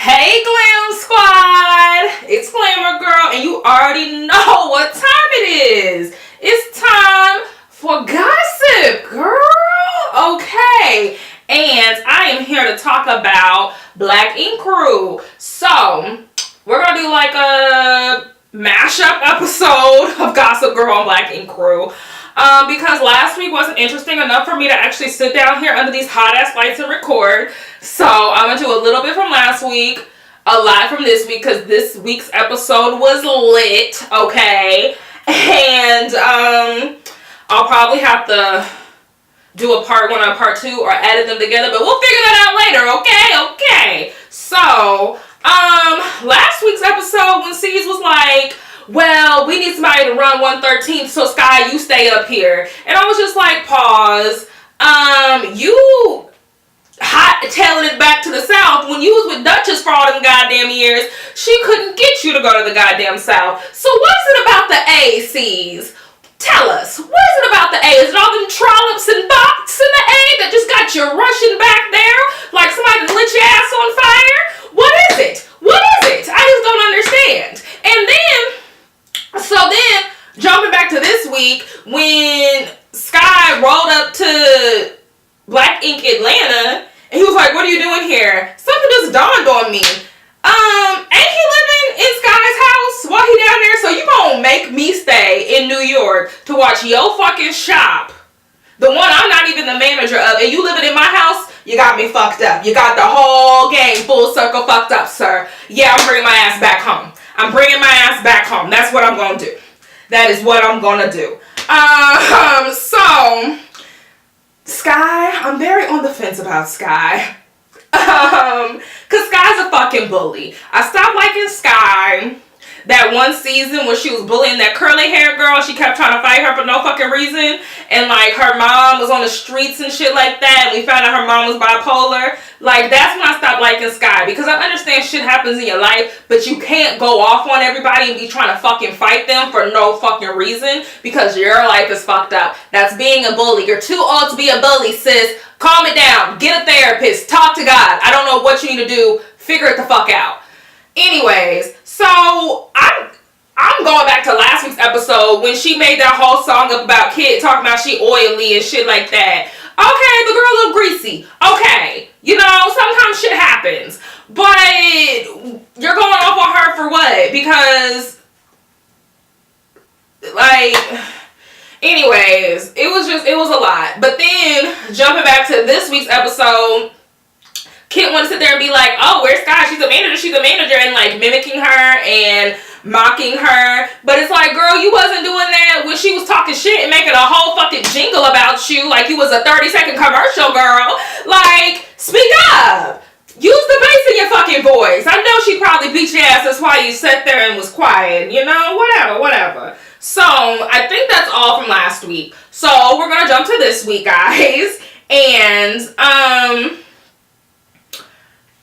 Hey Glam Squad! It's Glamour Girl, and you already know what time it is. It's time for gossip, girl. Okay, and I am here to talk about Black Ink Crew. So, we're gonna do like a mashup episode of Gossip Girl and Black Ink Crew. Because last week wasn't interesting enough for me to actually sit down here under these hot ass lights and record. So I'm gonna do a little bit from last week, a lot from this week, because this week's episode was lit, okay? And I'll probably have to do a part 1 or a part 2 or edit them together, but we'll figure that out later, okay? So, last week's episode when Ceas was like, well, we need somebody to run 113, so Skye, you stay up here. And I was just like, pause. You hot tailing it back to the South. When you was with Duchess for all them goddamn years, she couldn't get you to go to the goddamn South. So what is it about the ACs? Tell us. What is it about the A? Is it all them trollops and bots in the A that just got you rushing back there like somebody lit your ass on fire? What is it? What is it? I just don't understand. And then jumping back to this week, when Skye rolled up to Black Ink Atlanta, and he was like, what are you doing here? Something just dawned on me. Ain't he living in Skye's house while he down there? So you gonna make me stay in New York to watch your fucking shop, the one I'm not even the manager of, and you living in my house? You got me fucked up. You got the whole game full circle fucked up, sir. Yeah, I'm bringing my ass back home. I'm bringing my ass back home. That's what I'm gonna do. That is what I'm gonna do. So, Skye, I'm very on the fence about Skye. Cause Skye's a fucking bully. I stopped liking Skye that one season when she was bullying that curly hair girl. She kept trying to fight her for no fucking reason. And like her mom was on the streets and shit like that. And we found out her mom was bipolar. Like that's when I stopped liking Skye. Because I understand shit happens in your life, but you can't go off on everybody and be trying to fucking fight them for no fucking reason. Because your life is fucked up. That's being a bully. You're too old to be a bully, sis. Calm it down. Get a therapist. Talk to God. I don't know what you need to do. Figure it the fuck out. Anyways, so I'm going back to last week's episode when she made that whole song up about Kid talking about she oily and shit like that. Okay, the girl a little greasy. Okay, you know, sometimes shit happens. But you're going off on her for what? Because, like, anyways, it was a lot. But then, jumping back to this week's episode, Kit wanted to sit there and be like, oh, where's Skye? She's a manager, and like mimicking her and mocking her. But it's like, girl, you wasn't doing that when she was talking shit and making a whole fucking jingle about you like you was a 30-second commercial, girl. Like, speak up. Use the bass in your fucking voice. I know she probably beat your ass. That's why you sat there and was quiet. You know, whatever. So, I think that's all from last week. So, we're going to jump to this week, guys. And,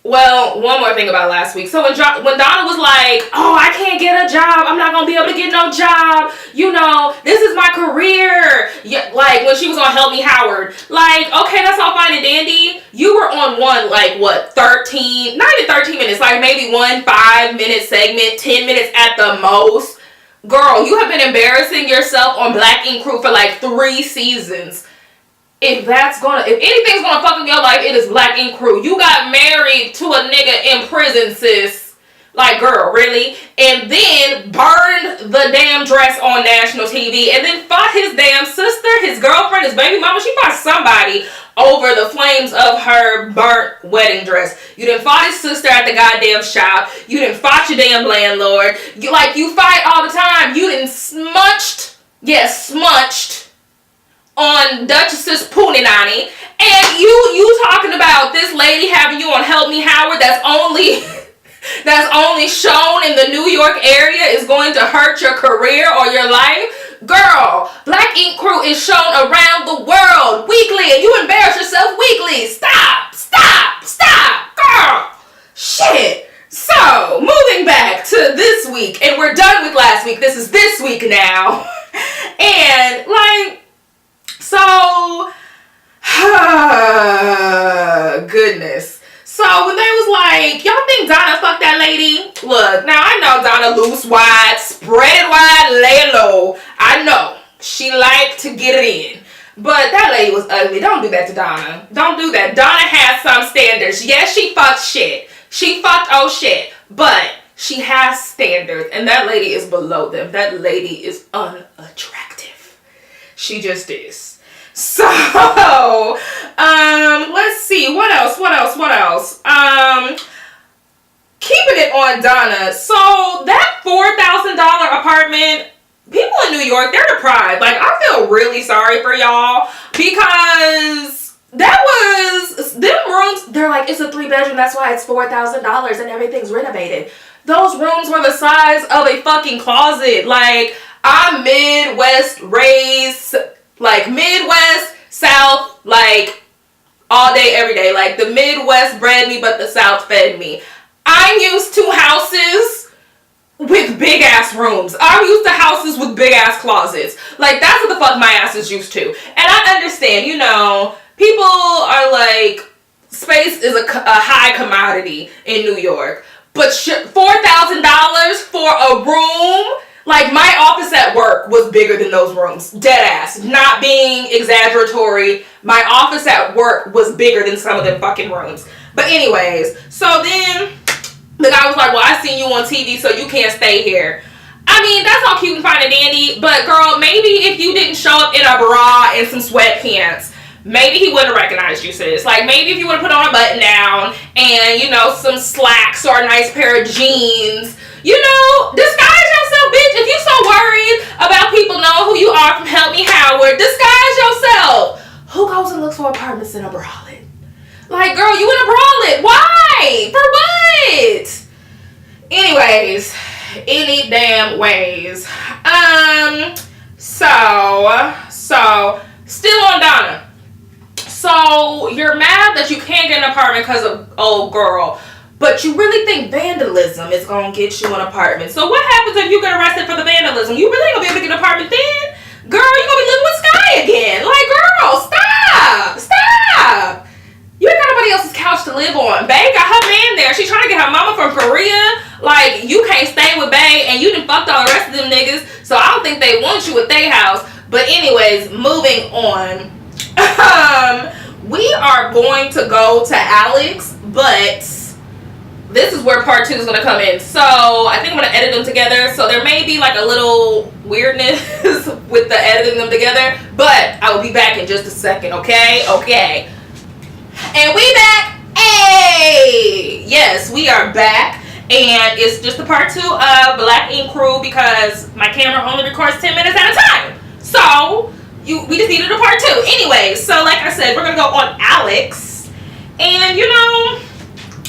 well, one more thing about last week. So when Donna was like, oh, I can't get a job. I'm not going to be able to get no job. You know, this is my career. Yeah, like when she was on Help Me Howard. Like, okay, that's all fine and dandy. You were on one, like, what, 13, not even 13 minutes. Like maybe 1 5-minute segment, 10 minutes at the most. Girl, you have been embarrassing yourself on Black Ink Crew for like 3 seasons. If anything's gonna fuck up your life, it is Black Ink Crew. You got married to a nigga in prison, sis. Like, girl, really? And then burned the damn dress on national TV. And then fought his damn sister, his girlfriend, his baby mama. She fought somebody over the flames of her burnt wedding dress. You done fought his sister at the goddamn shop. You done fought your damn landlord. You fight all the time. You done smunched on Duchess's Punanani, and you talking about this lady having you on Help Me Howard that's only shown in the New York area is going to hurt your career or your life? Girl, Black Ink Crew is shown around the world weekly, and you embarrass yourself weekly. Stop, girl. Shit. So, moving back to this week, and we're done with last week. This is this week now. And, like, so, goodness. So when they was like, y'all think Donna fucked that lady? Look, now I know Donna loose wide, spread it wide, lay low. I know. She liked to get it in. But that lady was ugly. Don't do that to Donna. Don't do that. Donna has some standards. Yes, she fucked shit. She fucked oh shit. But she has standards. And that lady is below them. That lady is unattractive. She just is. So, let's see. What else? Keeping it on Donna. So, that $4,000 apartment, people in New York, they're deprived. Like, I feel really sorry for y'all because that was, them rooms, they're like, it's a 3-bedroom, that's why it's $4,000 and everything's renovated. Those rooms were the size of a fucking closet. Like, I'm Midwest raised, like Midwest, South, like all day, every day. Like the Midwest bred me, but the South fed me. I'm used to houses with big ass rooms. I'm used to houses with big ass closets. Like that's what the fuck my ass is used to. And I understand, you know, people are like, space is a high commodity in New York. But $4,000 for a room? Like, my office at work was bigger than those rooms. Dead ass. Not being exaggeratory. My office at work was bigger than some of them fucking rooms. But anyways, so then the guy was like, well, I seen you on TV, so you can't stay here. I mean, that's all cute and fine and dandy. But, girl, maybe if you didn't show up in a bra and some sweatpants, maybe he wouldn't have recognized you, sis. Like, maybe if you would have put on a button down and, you know, some slacks or a nice pair of jeans, you know, disguise yourself, bitch. If you so worried about people knowing who you are from Help Me Howard, disguise yourself. Who goes and looks for apartments in a bralette? Like, girl, you in a bralette. Why? For what? Anyways, any damn ways. So, still on Donna. So, you're mad that you can't get an apartment because of old girl. But you really think vandalism is going to get you an apartment. So what happens if you get arrested for the vandalism? You really going to be able to get an apartment then? Girl, you're going to be living with Skye again. Like, girl, stop. You ain't got nobody else's couch to live on. Bae got her man there. She's trying to get her mama from Korea. Like, you can't stay with Bae and you done fucked all the rest of them niggas. So I don't think they want you at their house. But anyways, moving on. We are going to go to Alex, but this is where part 2 is going to come in. So I think I'm going to edit them together. So there may be like a little weirdness with the editing them together. But I will be back in just a second, okay? Okay. And we back. Hey! Yes, we are back. And it's just the part 2 of Black Ink Crew because my camera only records 10 minutes at a time. So we just needed a part 2. Anyway, so like I said, we're going to go on Alex. And you know,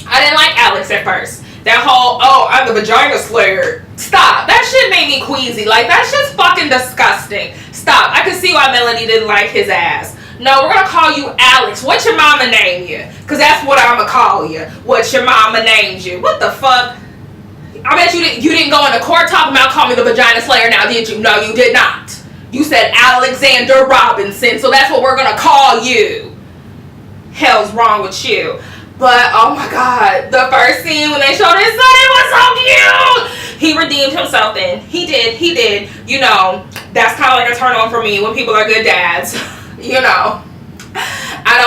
I didn't like Alex at first. That whole, oh, I'm the vagina slayer. Stop. That shit made me queasy. Like, that shit's fucking disgusting. Stop. I can see why Melody didn't like his ass. No, we're gonna call you Alex. What's your mama name you? Because that's what I'm gonna call you. What your mama named you. What the fuck? I bet you didn't go into court talking about call me the vagina slayer now, did you? No, you did not. You said Alexander Robinson, so that's what we're gonna call you. Hell's wrong with you. But, oh my God, the first scene when they showed his son, it was so cute! He redeemed himself then. He did. You know, that's kind of like a turn on for me when people are good dads. You know.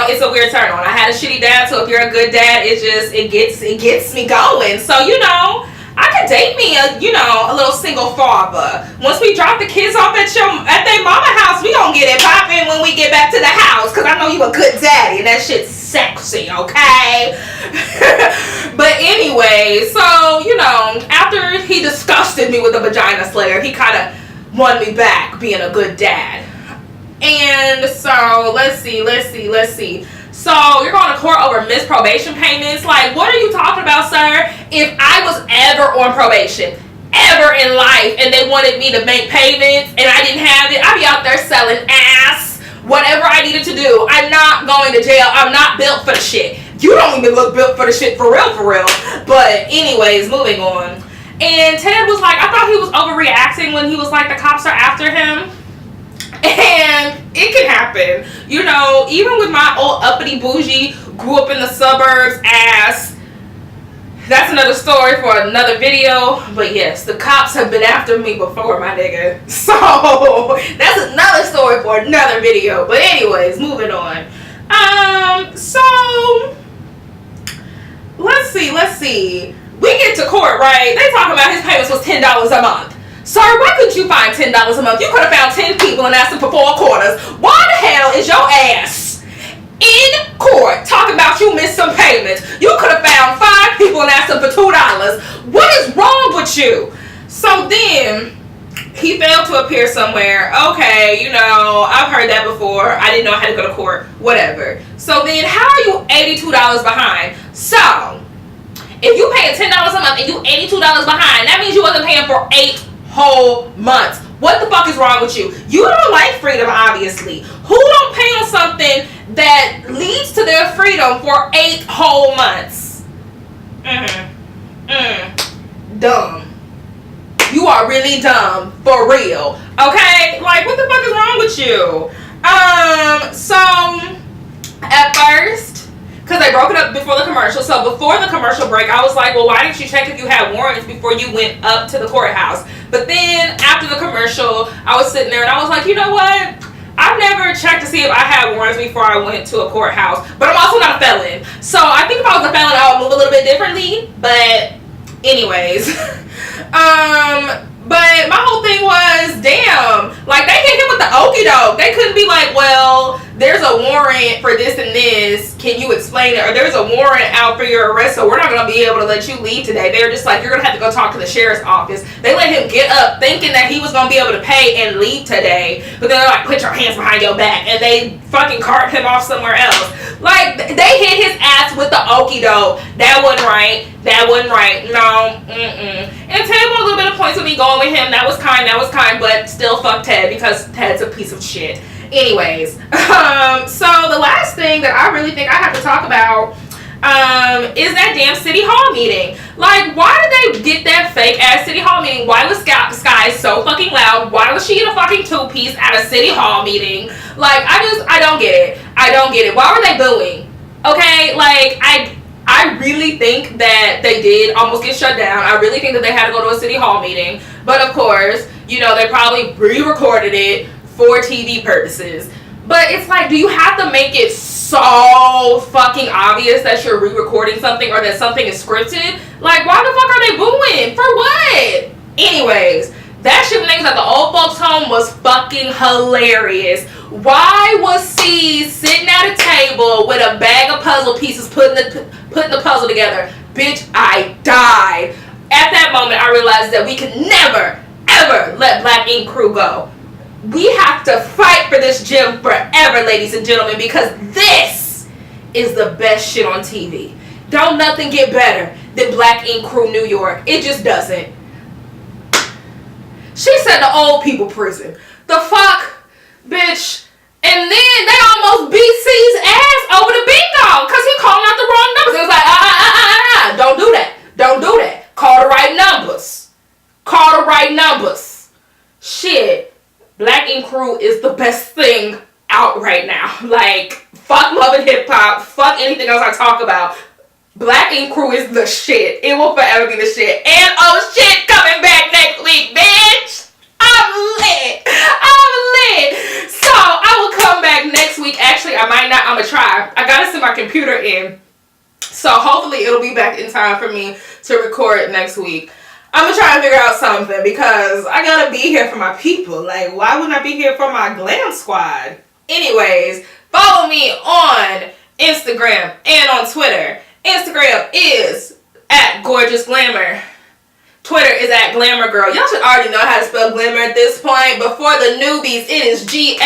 It's a weird turn on. I had a shitty dad, so if you're a good dad, it gets me going. So, you know, I could date me a little single father. Once we drop the kids off at their mama house, we gonna get it poppin' when we get back to the house. Cause I know you a good daddy and that shit's sexy, okay? But anyway, so, you know, after he disgusted me with the vagina slayer, he kind of won me back being a good dad. And so, let's see. So, you're going to court over missed probation payments. Like, what are you talking about, sir? If I was ever on probation, ever in life, and they wanted me to make payments, and I didn't have it, I'd be out there selling ass, whatever I needed to do. I'm not going to jail. I'm not built for the shit. You don't even look built for the shit for real. But anyways, moving on. And Ted was like, I thought he was overreacting when he was like, the cops are after him. And it can happen. You know, even with my old uppity bougie, grew up in the suburbs ass. That's another story for another video. But yes, the cops have been after me before, my nigga. So that's another story for another video. But anyways, moving on. So let's see. We get to court, right? They talk about his payments was $10 a month. Sir, why couldn't you find $10 a month? You could have found 10 people and asked them for 4 quarters. Why the hell is your ass in court talking about you missed some payments? You could have found 5 people and asked them for $2. What is wrong with you? So then he failed to appear somewhere. Okay, you know, I've heard that before. I didn't know I had to go to court. Whatever. So then how are you $82 behind? So if you pay $10 a month and you $82 behind, that means you wasn't paying for 8 whole months. What the fuck is wrong with you? You don't like freedom, obviously. Who don't pay on something that leads to their freedom for 8 whole months? Dumb. You are really dumb, for real. Okay? Like, what the fuck is wrong with you? So, at first, because they broke it up before the commercial. So before the commercial break, I was like, well, why didn't you check if you had warrants before you went up to the courthouse? But then after the commercial, I was sitting there and I was like, you know what? I've never checked to see if I had warrants before I went to a courthouse. But I'm also not a felon. So I think if I was a felon, I would move a little bit differently. But anyways. But my whole thing was, damn, like they hit him with the okie doke. They couldn't be like, well, there's a warrant for this and this. Can you explain it? Or there's a warrant out for your arrest, so we're not going to be able to let you leave today. They were just like, you're going to have to go talk to the sheriff's office. They let him get up thinking that he was going to be able to pay and leave today. But then they're like, put your hands behind your back. And they fucking cart him off somewhere else. Like, they hit his ass with the okie doke. That wasn't right. That wasn't right. No. And Ted won a little bit of points with me going with him. That was kind. But still fuck Ted because Ted's a piece of shit. Anyways. So the last thing that I really think I have to talk about is that damn City Hall meeting. Like, why did they get that fake ass City Hall meeting? Why was Skye so fucking loud? Why was she in a fucking 2-piece at a City Hall meeting? Like, I don't get it. I don't get it. Why were they booing? Okay, like, I really think that they did almost get shut down. I really think that they had to go to a City Hall meeting. But of course, you know, they probably re-recorded it for TV purposes. But it's like, do you have to make it so fucking obvious that you're re-recording something or that something is scripted? Like, why the fuck are they booing? For what? Anyways, that shit when they was at the old folks home was fucking hilarious. Why was Ceas sitting at a table with a bag of puzzle pieces putting the puzzle together? Bitch, I died. At that moment, I realized that we could never, ever let Black Ink Crew go. We have to fight for this gym forever, ladies and gentlemen, because this is the best shit on TV. Don't nothing get better than Black Ink Crew New York. It just doesn't. She said the old people prison. The fuck? Bitch. And then they almost beat Ceas' ass over the bingo because he calling out the wrong numbers. It was like, don't do that. Don't do that. Call the right numbers. Call the right numbers. Shit. Black Ink Crew is the best thing out right now. Like, fuck love and hip hop. Fuck anything else I talk about. Black Ink Crew is the shit. It will forever be the shit. And oh shit, coming back next week, bitch. I'm lit. So I will come back next week. Actually, I might not. I'm gonna try. I gotta send my computer in. So hopefully it'll be back in time for me to record next week. I'm gonna try and figure out something because I gotta be here for my people. Like, why wouldn't I be here for my glam squad? Anyways, follow me on Instagram and on Twitter. Instagram is @GorgeousGlamour. Twitter is @GlamourGirl. Y'all should already know how to spell glamour at this point, but for the newbies, it is GLAMHER.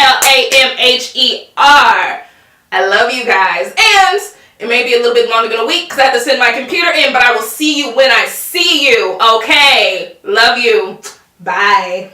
I love you guys. And it may be a little bit longer than a week because I have to send my computer in, but I will see you when I see you. Okay. Love you. Bye.